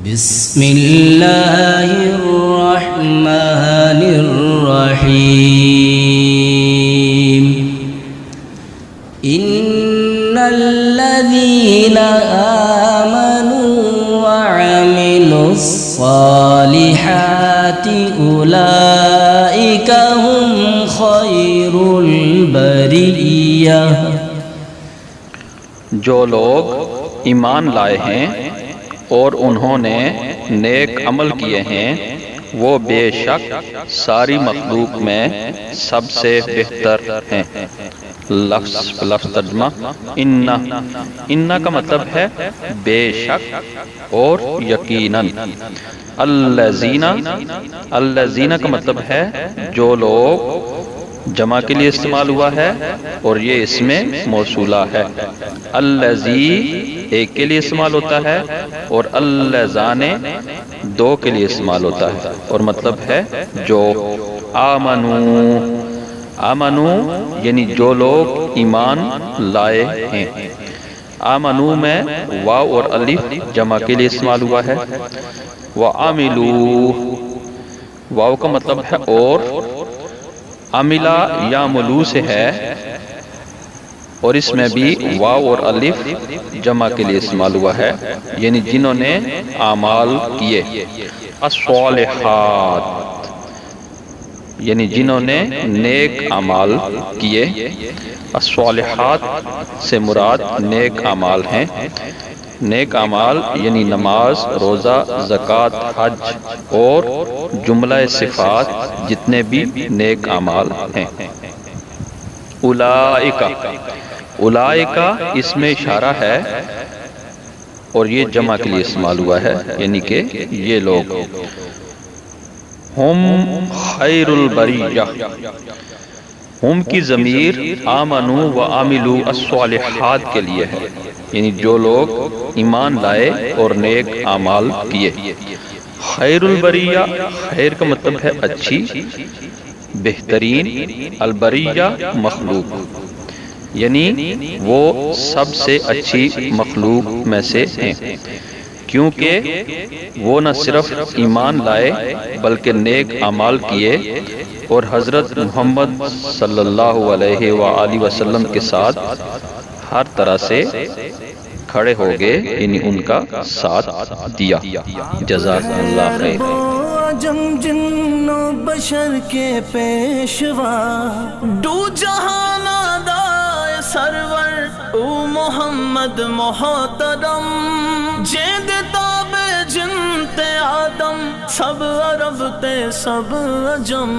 بسم اللہ الرحمن الرحیم ان الذین آمنوا وعملوا الصالحات اولئک هم خیر البریہ۔ جو لوگ ایمان لائے ہیں اور انہوں نے نیک عمل کیے ہیں وہ بے شک ساری مخلوق میں سب سے بہتر ہیں۔ لفظ ترجمہ ان کا مطلب ہے بے شک اور یقیناً۔ الذین کا مطلب ہے جو لوگ، جمع کے لیے استعمال ہوا ہے اور یہ اس میں موصولہ ہے۔ الذی ایک کے لیے استعمال ہوتا ہے اور اللذان دو کے لیے استعمال ہوتا ہے اور مطلب ہے جو۔ آمنو یعنی جو لوگ ایمان لائے ہیں۔ آمنو میں واو اور الف جمع کے لیے استعمال ہوا ہے۔ وعملوا واو کا مطلب ہے اور، عملہ یا ملو سے ہے اور اس میں بھی واو اور الف جمع کے لیے استعمال ہوا ہے، یعنی جنہوں نے اعمال کیے۔ الصالحات یعنی جنہوں نے نیک اعمال کیے۔ الصالحات سے مراد نیک اعمال ہیں۔ نیک اعمال یعنی نماز، روزہ، زکوٰۃ، حج اور جملہ صفات جتنے بھی نیک اعمال ہیں۔ اولئک اس میں اشارہ ہے اور یہ جمع کے لیے استعمال ہوا ہے، یعنی کہ یہ لوگ۔ ہم خیر البریہ، ہم کی ضمیر آمنوا وعملوا الصالحات کے لیے ہے، یعنی جو لوگ ایمان لائے اور نیک اعمال کیے۔ خیر البریہ، خیر کا مطلب ہے اچھی، بہترین، البریہ مخلوق، یعنی وہ سب سے اچھی مخلوق میں سے ہیں، کیونکہ وہ نہ صرف ایمان لائے بلکہ نیک اعمال کیے اور حضرت محمد صلی اللہ علیہ وآلہ وسلم کے ساتھ ہر طرح سے کھڑے ہو گئے، یعنی ان کا ساتھ دیا۔ جزاک اللہ خیر۔ جم جن و بشر کے پیشوا، دو جہان دائے سرور او محمد محترم، جیند تاب جنت آدم، سب عرب تے سب عجم۔